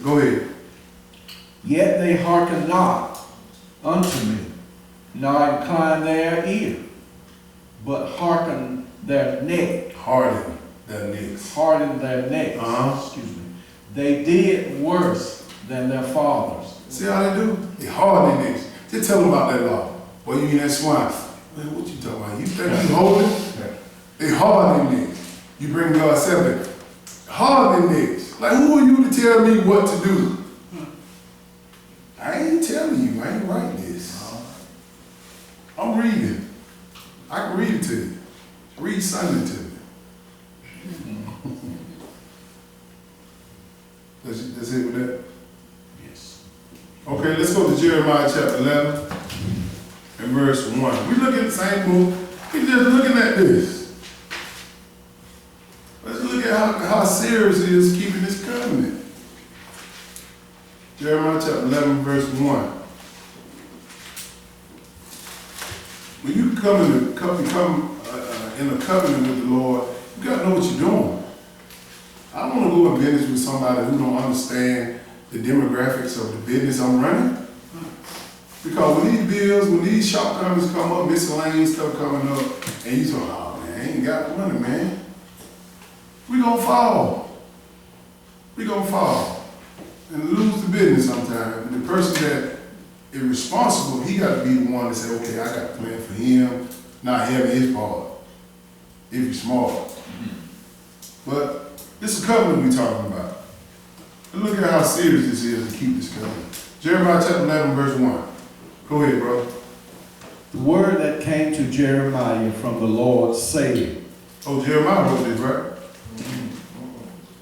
Go ahead. Yet they hearken not unto me, nor incline their ear, but hearken their neck. Harden their necks. Harden their necks. Excuse me. They did worse than their fathers. See how they do? They harden their necks. Just tell them about that law. Boy, you in that swine. Man, what you talking about? You think you holding? They harden their necks. You bring God seven. Harden their necks. Like, who are you to tell me what to do? I ain't telling you. I ain't writing this. I'm reading. I can read it to you. Read Sunday to me. That's it with that? Yes. Okay, let's go to Jeremiah chapter 11 and verse 1. We look at the same book. We're just looking at this. Let's look at how serious it is keeping this covenant. Jeremiah chapter 11, verse 1. When you come in a covenant with the Lord, you got to know what you're doing. I don't want to go in business with somebody who don't understand the demographics of the business I'm running. Because when these bills, when these shortcomings come up, miscellaneous stuff coming up, and you say, oh man, I ain't got money, man. We gonna fall. We gonna fall. And lose the business sometimes. The person that is responsible, he got to be the one to say, okay, I got a plan for him, not having his part, if he's smart. But this is a covenant we're talking about. And look at how serious this is to keep this covenant. Jeremiah chapter 11, verse 1. Go ahead, bro. The word that came to Jeremiah from the Lord saying. Oh, Jeremiah wrote this, right?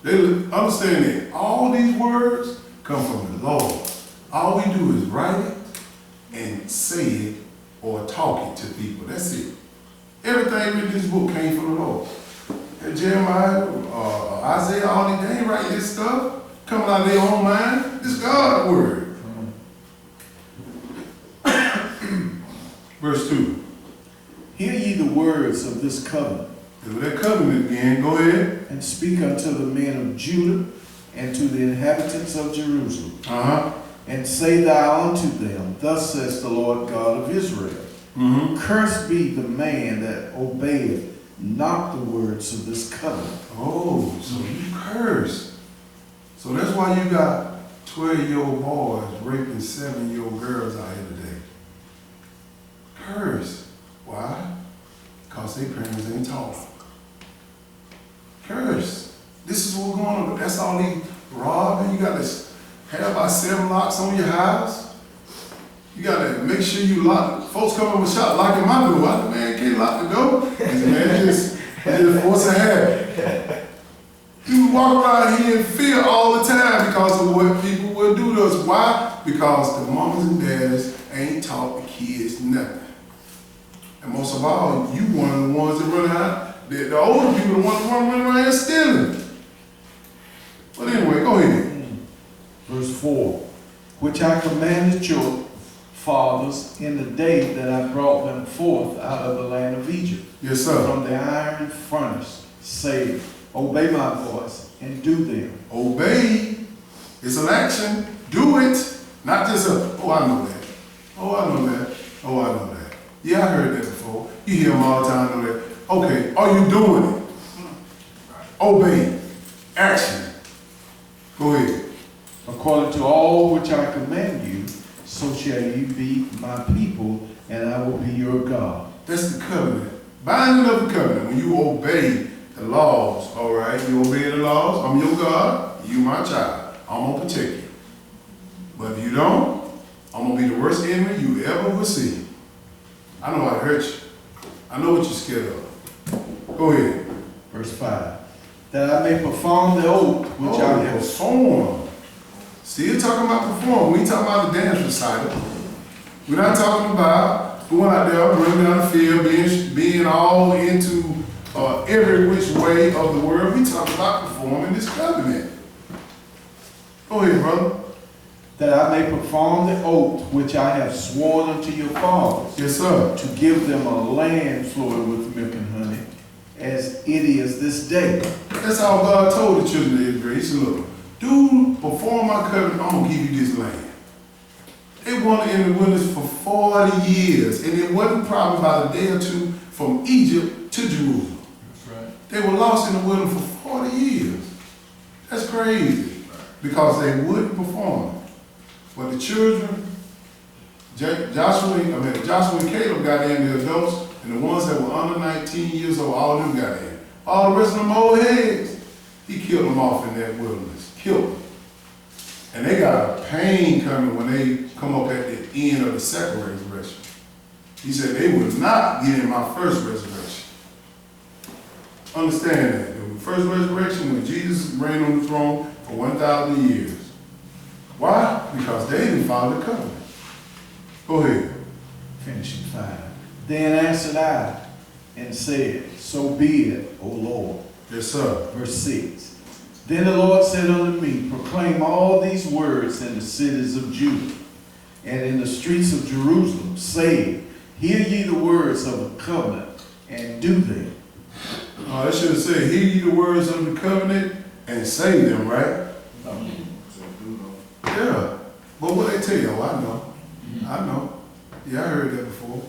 They understand that all these words come from the Lord. All we do is write it and say it or talk it to people. That's it. Everything in this book came from the Lord. And Jeremiah, Isaiah, all these, they ain't writing this stuff coming out of their own mind. This is God's word. Verse 2. Hear ye the words of this covenant. With that covenant again, go ahead. And speak unto the men of Judah and to the inhabitants of Jerusalem. And say thou unto them, thus says the Lord God of Israel, Cursed be the man that obeyeth not the words of this covenant. Oh, so you cursed. So that's why you got 12-year-old boys raping 7-year-old girls out here today. Cursed. Why? Because their parents ain't taught them. Cursed. This is what's going on. That's all these robbing. You got to have about 7 locks on your house. You got to make sure you lock. Folks come up with shot locking my door. The man can't lock the door. Man, just force a habit. You walk around here in fear all the time because of what people will do to us. Why? Because the mamas and daddies ain't taught the kids nothing. And most of all, you one of the ones that run out. The older people, the ones that run around here stealing. But anyway, go ahead. Verse 4. Which I commanded your fathers in the day that I brought them forth out of the land of Egypt. Yes, sir. From the iron furnace, say, obey my voice and do them. Obey. It's an action. Do it. Not just oh, I know that. Oh, I know that. Oh, I know that. Yeah, I heard that before. You hear them all the time, know that. Okay, are you doing it? Obey. Action. Go ahead. According to all which I command you, so shall you be my people, and I will be your God. That's the covenant. Binding of the covenant. When you obey the laws, all right? You obey the laws. I'm your God. You my child. I'm going to protect you. But if you don't, I'm going to be the worst enemy you ever will see. I know how to hurt you. I know what you're scared of. Go ahead. Verse 5. That I may perform the oath which I have perform. Still talking about perform. We ain't talking about the dance recital. We're not talking about going out there, running down the field, being all into every which way of the world. We talking about performing this covenant. Go ahead, brother. That I may perform the oath which I have sworn unto your fathers. Yes, sir. To give them a land flowing with milk and honey, as it is this day. That's how God told the children of Israel. He said, look, perform my covenant, I'm gonna give you this land. They wandered in the wilderness for 40 years, and it wasn't probably about a day or two from Egypt to Jerusalem. That's right. They were lost in the wilderness for 40 years. That's crazy, because they wouldn't perform. But the children, Joshua and Caleb got in, the adults, and the ones that were under 19 years old, all of them got in. All the rest of them old heads, he killed them off in that wilderness, killed them. And they got a pain coming when they come up at the end of the second resurrection. He said they would not get in my first resurrection. Understand that. The first resurrection, when Jesus reigned on the throne for 1,000 years. Why? Because they didn't follow the covenant. Go ahead. Finishing 5. Then answered I and said, so be it, O Lord. Yes, sir. Verse 6. Then the Lord said unto me, proclaim all these words in the cities of Judah and in the streets of Jerusalem, saying, hear ye the words of the covenant, and do them. They should have said, hear ye the words of the covenant and say them, right? Yeah. But what they tell you, oh, I know. I know. Yeah, I heard that before.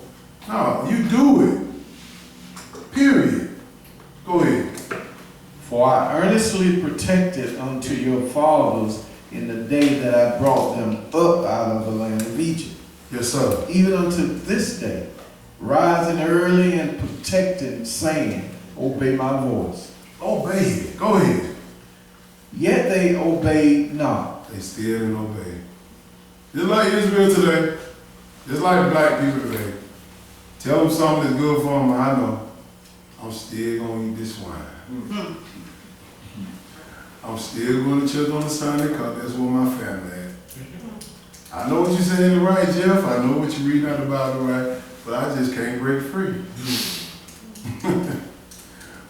No, you do it. Period. Go ahead. For I earnestly protected unto your fathers in the day that I brought them up out of the land of Egypt. Yes, sir. Even unto this day, rising early and protecting, saying, obey my voice. Obey it. Go ahead. Yet they obeyed not. They still didn't obey. Just like Israel today. Just like black people today. Tell them something that's good for them, I know. I'm still going to eat this wine. I'm still going to church on the Sunday because that's where my family at. I know what you're saying right, Jeff. I know what you're reading out about it right, but I just can't break free.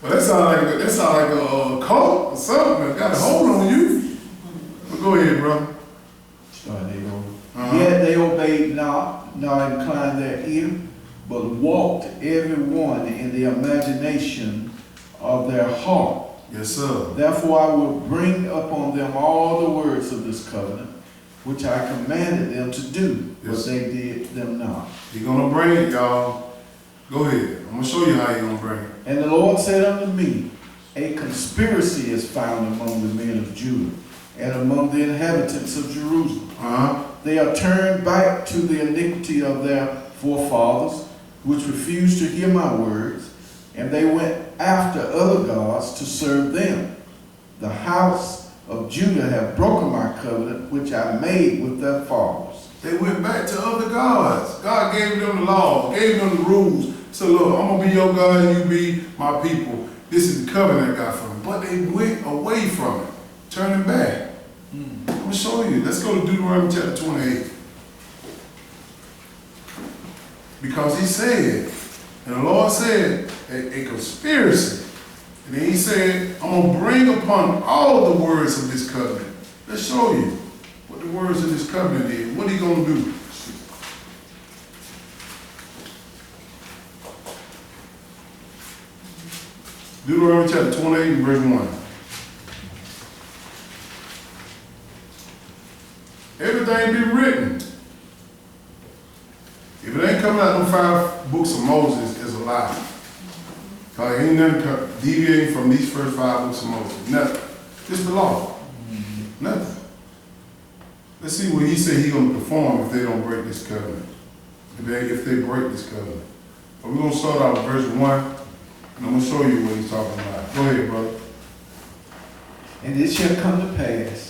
But that sounds like a cult or something. Got a hold on you. But go ahead, brother. Yet they obeyed not, nor inclined their ear, but walked every one in the imagination of their heart. Yes, sir. Therefore I will bring upon them all the words of this covenant, which I commanded them to do, Yes. but they did them not. You're going to bring it, y'all. Go ahead. I'm going to show you how you're going to bring it. And the Lord said unto me, a conspiracy is found among the men of Judah and among the inhabitants of Jerusalem. They are turned back to the iniquity of their forefathers, which refused to hear my words, and they went after other gods to serve them. The house of Judah have broken my covenant, which I made with their fathers. They went back to other gods. God gave them the law, gave them the rules. So look, I'm going to be your God and you be my people. This is the covenant I got from them. But they went away from it, turning back. I'm going to show you. Let's go to Deuteronomy chapter 28. Because he said, and the Lord said, a conspiracy. And then he said, I'm going to bring upon all the words of this covenant. Let's show you what the words of this covenant is. What are you going to do? Deuteronomy chapter 28 and verse 1. Everything be written. If it ain't coming out of them 5 books of Moses, it's a lie. Because ain't nothing deviating from these first 5 books of Moses. Nothing. Just the law. Nothing. Let's see what he said he's going to perform if they don't break this covenant. If they break this covenant. But we're going to start out with verse 1, and I'm going to show you what he's talking about. Go ahead, brother. And it shall come to pass,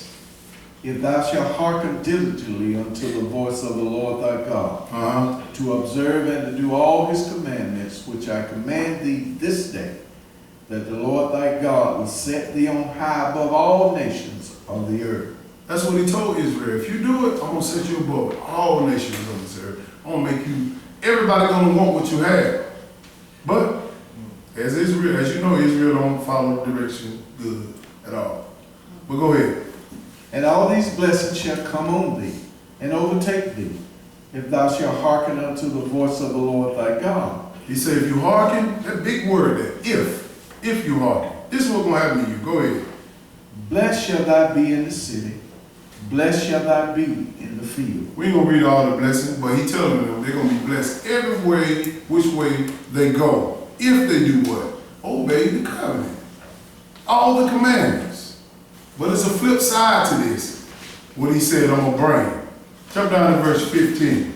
if thou shalt hearken diligently unto the voice of the Lord thy God, to observe and to do all his commandments, which I command thee this day, that the Lord thy God will set thee on high above all nations of the earth. That's what he told Israel. If you do it, I'm going to set you above all nations of this earth. I'm going to make you, everybody going to want what you have. But, as Israel, as you know, Israel don't follow the direction good at all. But go ahead. And all these blessings shall come on thee, and overtake thee, if thou shalt hearken unto the voice of the Lord thy God. He said, if you hearken, that big word there, if you hearken. This is what's going to happen to you. Go ahead. Blessed shall thou be in the city, blessed shall thou be in the field. We ain't gonna read all the blessings, but he telling them they're gonna be blessed every way, which way they go. If they do what? Obey the covenant. All the commandments. But it's a flip side to this. What he said I'm gonna bring. Jump down to verse 15.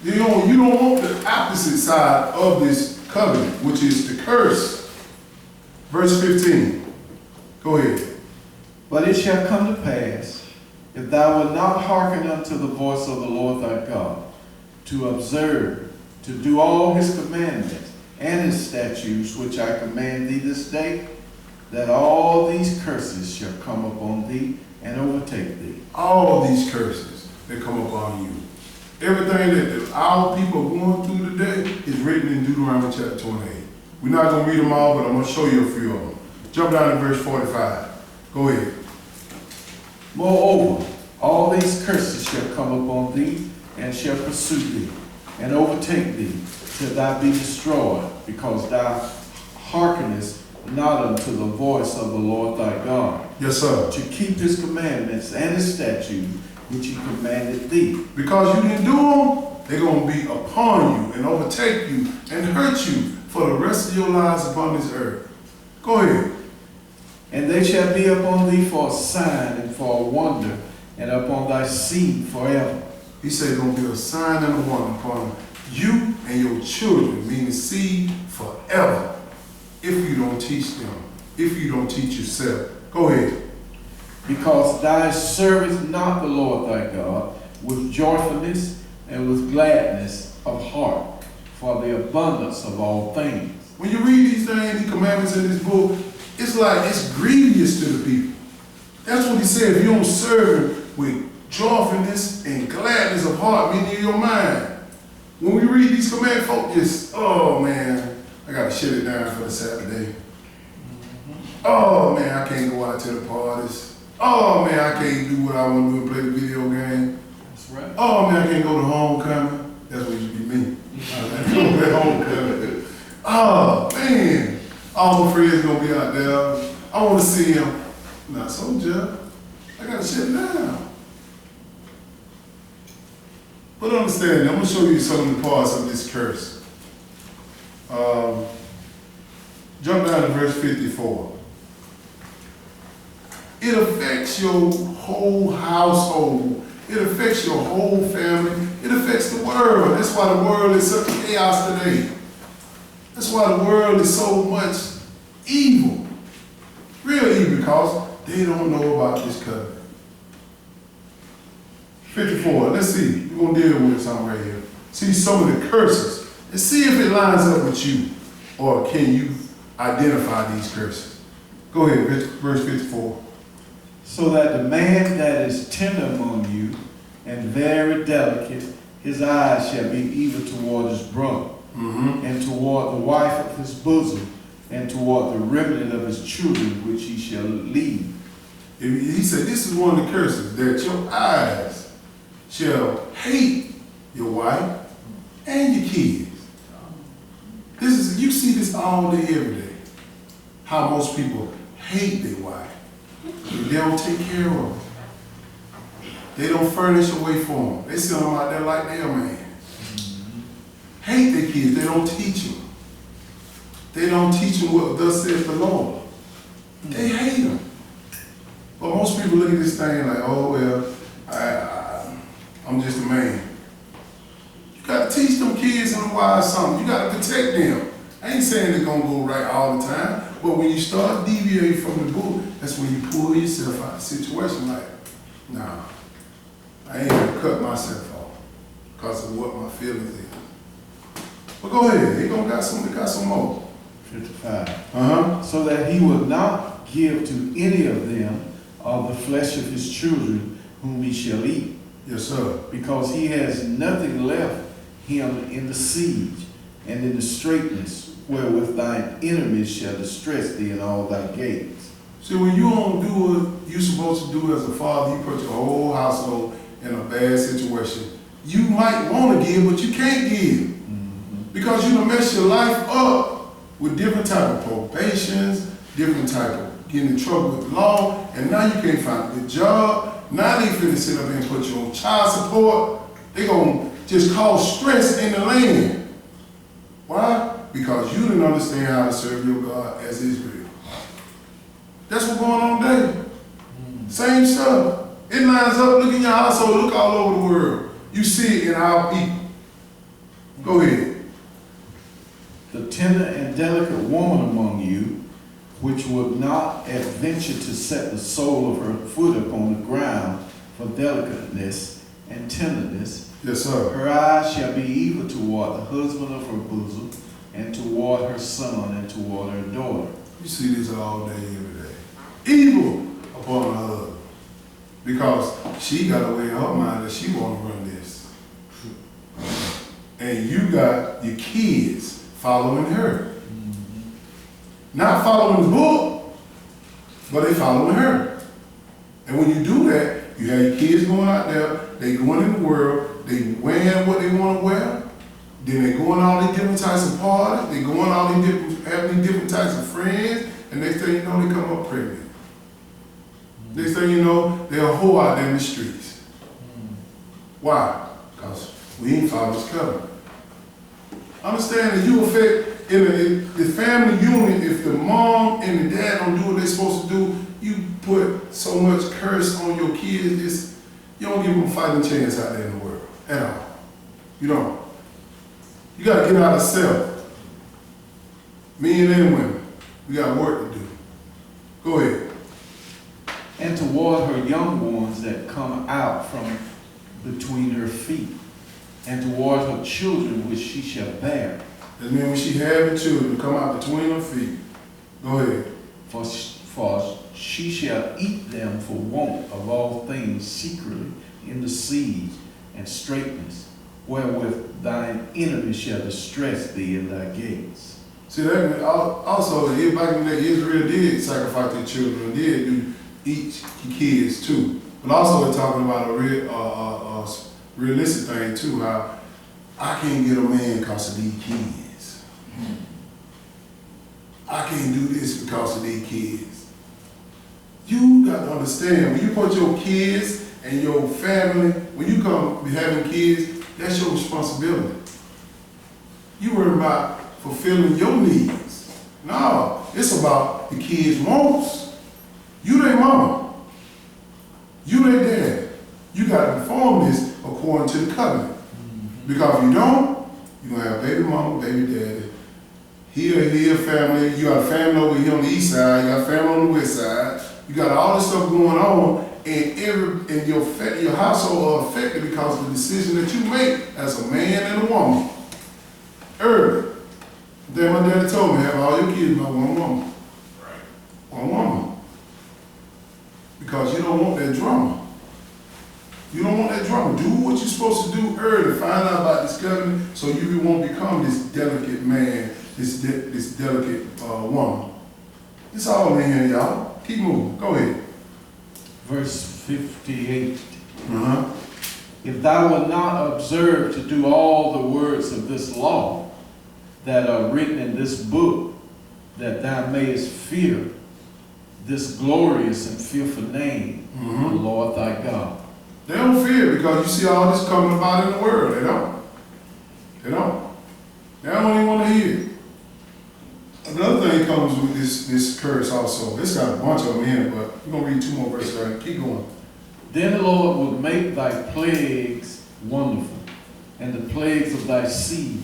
You don't want the opposite side of this covenant, which is the curse. Verse 15. Go ahead. But it shall come to pass, if thou wilt not hearken unto the voice of the Lord thy God, to observe, to do all his commandments and his statutes, which I command thee this day, that all these curses shall come upon thee and overtake thee. All these curses that come upon you. Everything that our people are going through today is written in Deuteronomy chapter 28. We're not going to read them all, but I'm going to show you a few of them. Jump down to verse 45. Go ahead. Moreover, all these curses shall come upon thee, and shall pursue thee, and overtake thee, till thou be destroyed, because thou hearkenest not unto the voice of the Lord thy God, Yes, sir. to keep his commandments and his statutes, which he commanded thee. Because you didn't do them, they're going to be upon you and overtake you and hurt you for the rest of your lives upon this earth. Go ahead. And they shall be upon thee for a sign and for a wonder, and upon thy seed forever. He said it's going to be a sign and a wonder upon you and your children, meaning seed forever, if you don't teach them, if you don't teach yourself. Go ahead. Because thou servest not the Lord thy God with joyfulness and with gladness of heart, for the abundance of all things. When you read these things, these commandments in this book, it's like it's grievous to the people. That's what he said. If you don't serve him with joyfulness and gladness of heart, meaning in your mind. When we read these commandments, folk just, oh man, I gotta shut it down for the Saturday. Oh man, I can't go out to the parties. Oh man, I can't do what I want to do and play the video game. That's right. Oh man, I can't go to homecoming. That's what used to be me. I can't go to homecoming. Oh man, all my friends gonna be out there. I want to see them. Not so, Jeff. I gotta shut it down. But understand, I'm gonna show you some of the parts of this curse. Jump down to verse 54. It affects your whole household. It affects your whole family. It affects the world. That's why the world is such chaos today. That's why the world is so much evil. Real evil, because they don't know about this covenant. 54, let's see. We're going to deal with something right here. See some of the curses and see if it lines up with you, or can you identify these curses. Go ahead, verse 54. So that the man that is tender among you and very delicate, his eyes shall be even toward his brother, and toward the wife of his bosom, and toward the remnant of his children, which he shall leave. He said this is one of the curses, that your eyes shall hate your wife and your kids. You see this all day, every day. How most people hate their wife. They don't take care of them. They don't furnish a way for them. They send them out there like they're a man. Hate their kids. They don't teach them. They don't teach them what thus says the Lord. They hate them. But most people look at this thing like, oh, well, I'm just a man. You got to teach them kids and them wives something. You got to protect them. I ain't saying they're going to go right all the time, but when you start deviating from the book, that's when you pull yourself out of the situation like, nah, I ain't going to cut myself off because of what my feelings is. But go ahead. He got some more. 55. So that he will not give to any of them of the flesh of his children whom he shall eat. Yes, sir. Because he has nothing left him in the siege and in the straitness wherewith thine enemies shall distress thee in all thy gates. See, when you don't do what you're supposed to do as a father, you put your whole household in a bad situation. You might want to give, but you can't give. Because you done mess your life up with different type of probations, different type of getting in trouble with the law, and now you can't find a good job. Now they finna sit up and put you on child support. They gonna just cause stress in the land. Why? Because you didn't understand how to serve your God as Israel. That's what's going on today. Same stuff. It lines up. Look in your household. Look all over the world. You see it in our people. Go ahead. The tender and delicate woman among you, which would not adventure to set the sole of her foot upon the ground for delicateness and tenderness. Yes, sir. Her eyes shall be evil toward the husband of her bosom, and toward her son, and toward her daughter. You see this all day, every day. Evil upon her husband. Because she got a way in her mind that she want to run this. And you got your kids following her. Not following the book, but they following her. And when you do that, you have your kids going out there, they going in the world, they wearing what they want to wear, then they going all these different types of parties, they going all these different, having these different types of friends, and next thing you know, they come up pregnant. Next thing you know, they're a hoe out there in the streets. Why? Because we ain't followed this covenant. Understand that you affect in the family unit, if the mom and the dad don't do what they're supposed to do, you put so much curse on your kids, you don't give them a fighting chance out there in the world at all. You don't. You got to get out of self. Men and women, we got work to do. Go ahead. And toward her young ones that come out from between her feet, and toward her children which she shall bear. That means when she had the children come out between her feet. Go ahead. For she shall eat them for want of all things secretly in the siege and straitness, wherewith thine enemy shall distress thee in thy gates. See, that also, back in the day, Israel did sacrifice their children and did do each kids too. But also they're talking about a realistic thing too, how I can't get a man because of these kids. I can't do this because of these kids. You got to understand, when you put your kids and your family, when you come be having kids, that's your responsibility. You worry about fulfilling your needs. No, it's about the kids' wants. You their mama. You their dad. You got to perform this according to the covenant. Because if you don't, you're going to have baby mama, baby daddy. Here, family. You got a family over here on the east side. You got a family on the west side. You got all this stuff going on, and your household are affected because of the decision that you make as a man and a woman. Early. Then my daddy told me, have all your kids by one woman. One woman. Because you don't want that drama. You don't want that drama. Do what you're supposed to do early. Find out about this covenant so you won't become this delicate man, this delicate woman. It's all in here, y'all. Keep moving. Go ahead. Verse 58. If thou wilt not observe to do all the words of this law that are written in this book, that thou mayest fear this glorious and fearful name, the Lord thy God. They don't fear because you see all this coming about in the world. They don't. They don't. They don't even want to hear. Another thing comes with this curse also. This got a bunch of them in it, but we're going to read 2 more verses. Right? Keep going. Then the Lord will make thy plagues wonderful, and the plagues of thy seed,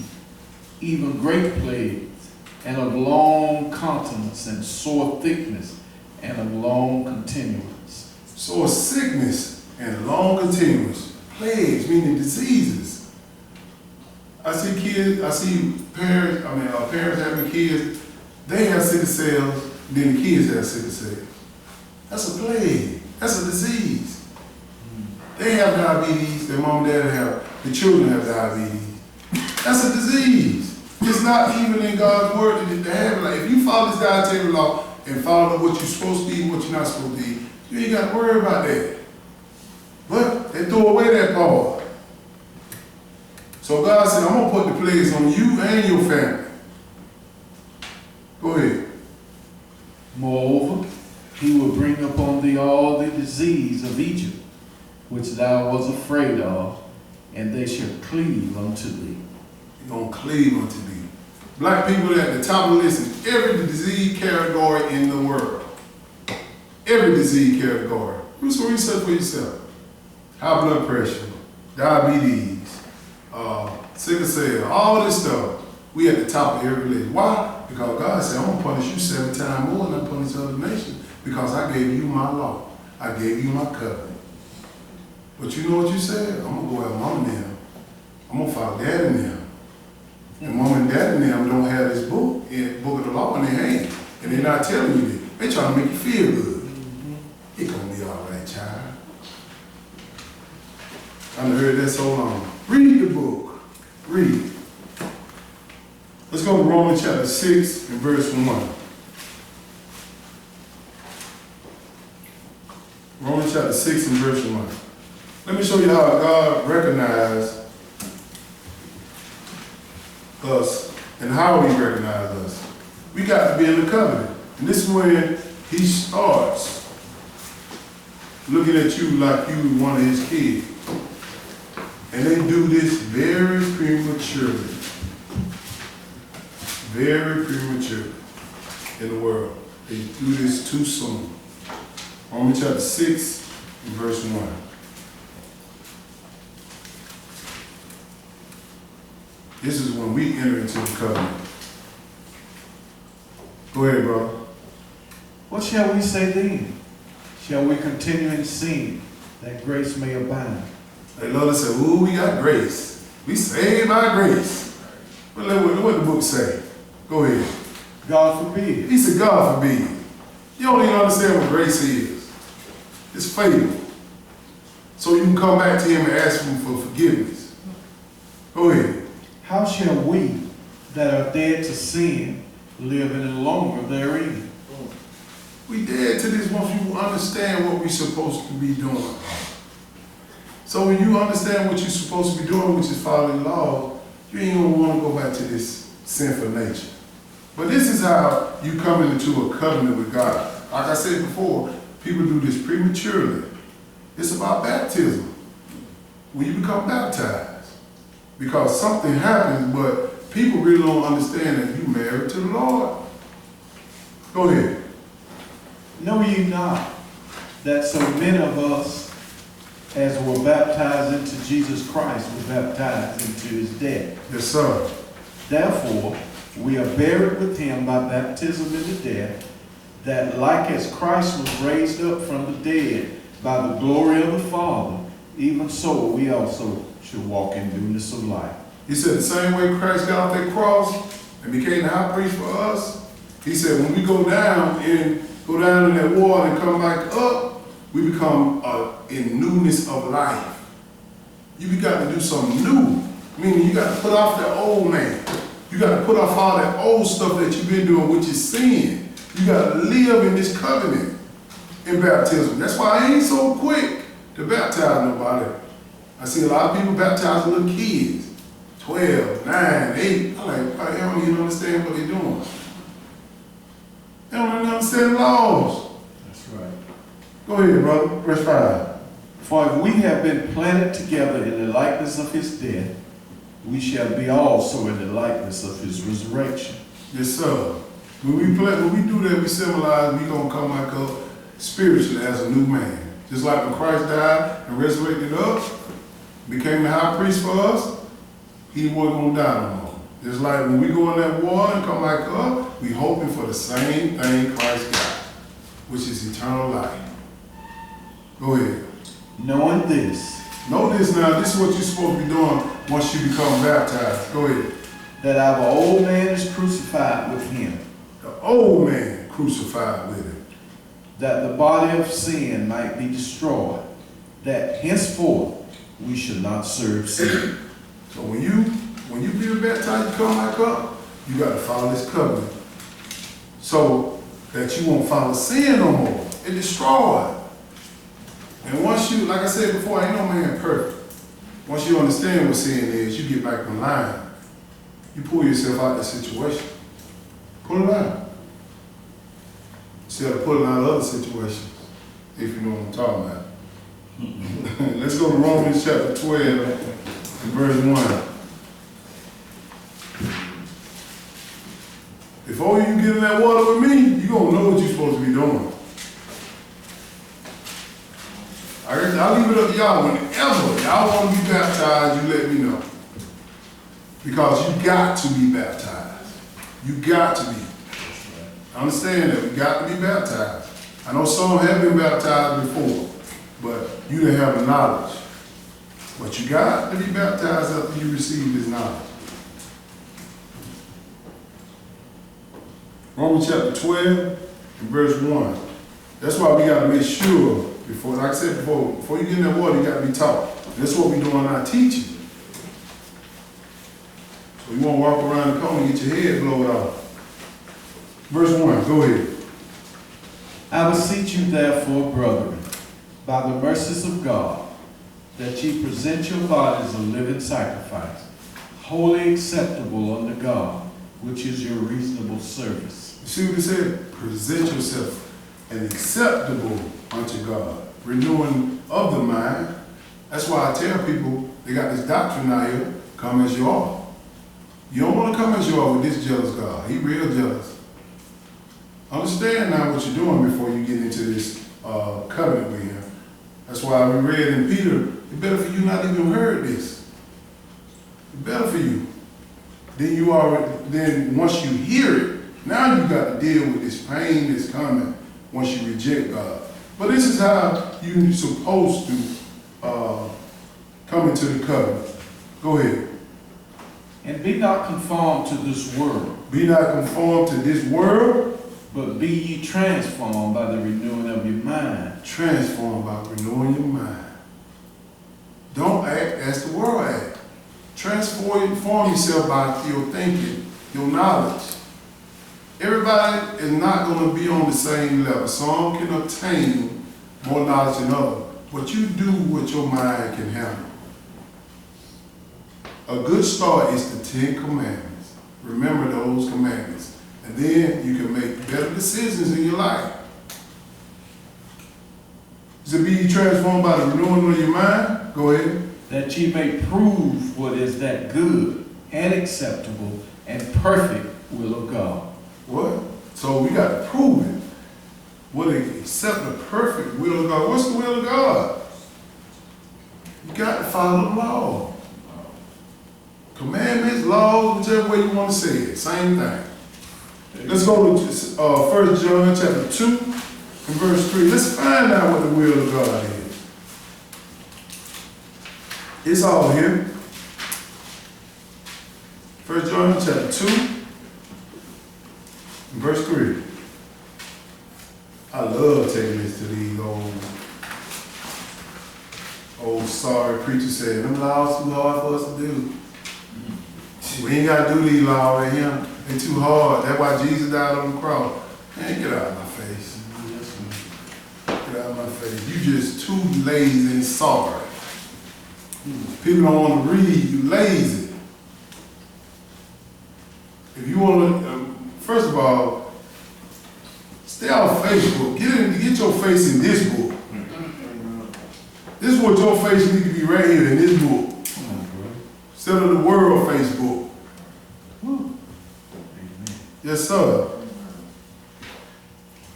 even great plagues, and of long continuance, and sore thickness, and of long continuance. So sickness and long continuance. Plagues, meaning diseases. I see parents having kids, they have sickle cells, then the kids have sickle cells. That's a plague. That's a disease. They have diabetes, their mom and dad have, the children have diabetes. That's a disease. It's not even in God's word to have it. Like, if you follow this dietary law and follow what you're supposed to eat and what you're not supposed to eat, you ain't got to worry about that. But they throw away that part. So God said, I'm going to put the plagues on you and your family. Go ahead. Moreover, he will bring upon thee all the disease of Egypt, which thou was afraid of, and they shall cleave unto thee. You're going to cleave unto thee. Black people at the top of the list in every disease category in the world. Every disease category. Do some research for yourself. High blood pressure, diabetes, sickle cell, all this stuff. We at the top of every list. Why? Because God said, I'm going to punish you 7 times more than I punish other nations. Because I gave you my law. I gave you my covenant. But you know what you said? I'm going to go at mom and them. I'm going to follow dad and them. And mom and dad and them don't have this book of the law in their hand. And they're not telling you this. They're trying to make you feel good. It's going to be all right, child. I've heard that so long. Read the book. Read it. Let's go to Romans chapter 6 and verse 1. Romans chapter 6 and verse 1. Let me show you how God recognized us and how he recognized us. We got to be in the covenant. And this is when he starts looking at you like you one of his kids. And they do this very prematurely. Very prematurely in the world. They do this too soon. Romans chapter 6 and verse 1. This is when we enter into the covenant. Go ahead, brother. What shall we say then? Shall we continue in sin, that grace may abound? They love to say, ooh, we got grace. We saved by grace. But what the book say? Go ahead. God forbid. He said, God forbid. You don't even understand what grace is. It's favor. So you can come back to him and ask him for forgiveness. Go ahead. How shall we that are dead to sin live any longer therein? We dead to this once you understand what we're supposed to be doing. So when you understand what you're supposed to be doing, which is following laws, you ain't gonna want to go back to this sinful nature. But this is how you come into a covenant with God. Like I said before, people do this prematurely. It's about baptism. When you become baptized. Because something happens, but people really don't understand that you married to the Lord. Go ahead. Know ye not that so many of us as were baptized into Jesus Christ were baptized into his death? Yes, sir. Therefore, we are buried with him by baptism into death, that like as Christ was raised up from the dead by the glory of the Father, even so we also should walk in newness of life. He said the same way Christ got off that cross and became the high priest for us, he said when we go down in that water and come back up, we become in newness of life. You got to do something new. Meaning you got to put off that old man. You got to put off all that old stuff that you've been doing, which is sin. You got to live in this covenant in baptism. That's why I ain't so quick to baptize nobody. I see a lot of people baptizing little kids, 12, 9, 8. I'm like, I don't even understand what they're doing. They don't even understand the laws. That's right. Go ahead, brother. Verse 5. For if we have been planted together in the likeness of his death, we shall be also in the likeness of his resurrection. Yes, sir. When we do that, we symbolize we're going to come back up spiritually as a new man. Just like when Christ died and resurrected up, became the high priest for us, he wasn't going to die no more. Just like when we go in that water and come back up, we hoping for the same thing Christ got, which is eternal life. Go ahead. Knowing this, Know this now, this is what you're supposed to be doing once you become baptized. Go ahead. that our old man is crucified with him, The old man crucified with him. that the body of sin might be destroyed, that henceforth we should not serve sin. So when you be baptized, you come back up, you got to follow this covenant. So that you won't follow sin no more. It destroyed. And once you, like I said before, ain't no man perfect. Once you understand what sin is, you get back in line. You pull yourself out of the situation. Pull it out. instead of pulling out other situations, if you know what I'm talking about. Let's go to Romans chapter 12 and verse 1. Before you get in that water with me, you're going to know what you're supposed to be doing. I'll leave it up to y'all. Whenever y'all want to be baptized, you let me know. Because you got to be baptized. You got to be. Understand that. You got to be baptized. I know some have been baptized before, but you didn't have the knowledge. But you got to be baptized after you receive this knowledge. Romans chapter 12 and verse 1. That's why we got to make sure, before, like I said before you get in that water, you got to be taught. That's what we're doing our teaching. So you won't walk around the corner and get your head blown off. Verse 1, go ahead. I beseech you therefore, brethren, by the mercies of God, that ye present your bodies a living sacrifice, wholly acceptable unto God, which is your reasonable service. You see what he said? Present yourself and acceptable unto God. Renewing of the mind. That's why I tell people, they got this doctrine out here, come as you are. You don't want to come as you are with this jealous God. He real jealous. Understand now what you're doing before you get into this covenant with him. That's why we read in Peter, it's better for you not even heard this. It's better for you. Then once you hear it, now you got to deal with this pain that's coming once you reject God. But this is how you're supposed to come into the covenant. Go ahead. And be not conformed to this world. Be not conformed to this world. But be ye transformed by the renewing of your mind. Transformed by renewing your mind. Don't act as the world acts. Transform yourself by your thinking, your knowledge. Everybody is not going to be on the same level. Some can obtain more knowledge than others. But you do what your mind can handle. A good start is the 10 Commandments. Remember those commandments. And then you can make better decisions in your life. To be transformed by the renewing of your mind, go ahead. That ye may prove what is that good and acceptable and perfect will of God. What? So we got to prove it. What is accept the perfect will of God? What's the will of God? You got to follow the law. Commandments, laws, whichever way you want to say it. Same thing. Let's go to 1 John chapter 2 and verse 3. Let's find out what the will of God is. It's all here. 1 John chapter 2 and verse 3. I love taking this to these old sorry preachers saying, them laws too hard for us to do. We ain't got to do these laws right here. They're too hard. That's why Jesus died on the cross. Man, get out of my face. Get out of my face. You just too lazy and sorry. People don't want to read. You lazy. If you want to, first of all, stay off Facebook. Get your face in this book. This is what your face needs to be right here in this book. Instead of the world Facebook. Yes, sir.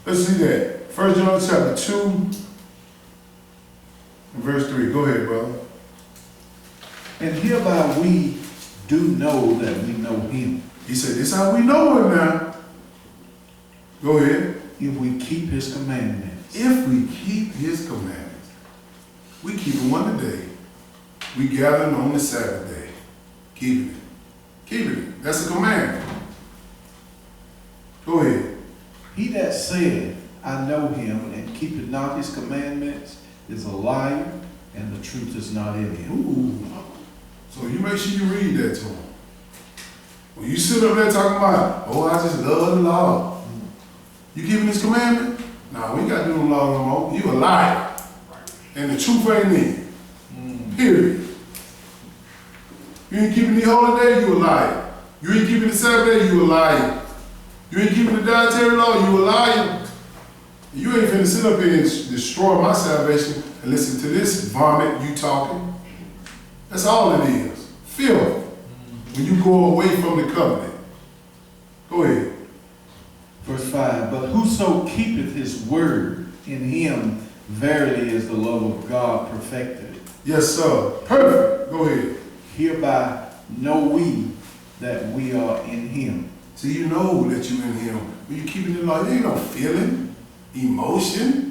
Let's see that. 1 John chapter 2 and verse 3. Go ahead, brother. And hereby we do know that we know him. He said, this is how we know him now. Go ahead. If we keep his commandments. If we keep his commandments. We keep them one a day. We gather on the Sabbath day. Keep it. Keep it. That's a commandment. Go ahead. He that said, I know him, and keepeth not his commandments, is a liar, and the truth is not in him. Ooh. So you make sure you read that to him. When you sit up there talking about, oh, I just love the law. You keeping this commandment? Nah, we ain't got to do the law no more. You a liar. And the truth ain't in. Period. You ain't keeping the holy day, you a liar. You ain't keeping the Sabbath day, you a liar. You ain't keeping the dietary law, you a liar. You ain't finna sit up here and destroy my salvation and listen to this vomit you talking. That's all it is. Filth. When you go away from the covenant. Go ahead. Verse 5, but whoso keepeth his word, in him verily is the love of God perfected. Yes, sir. Perfect. Go ahead. Hereby know we that we are in him. So you know that you in him. When you keeping the law, you ain't no feeling, emotion.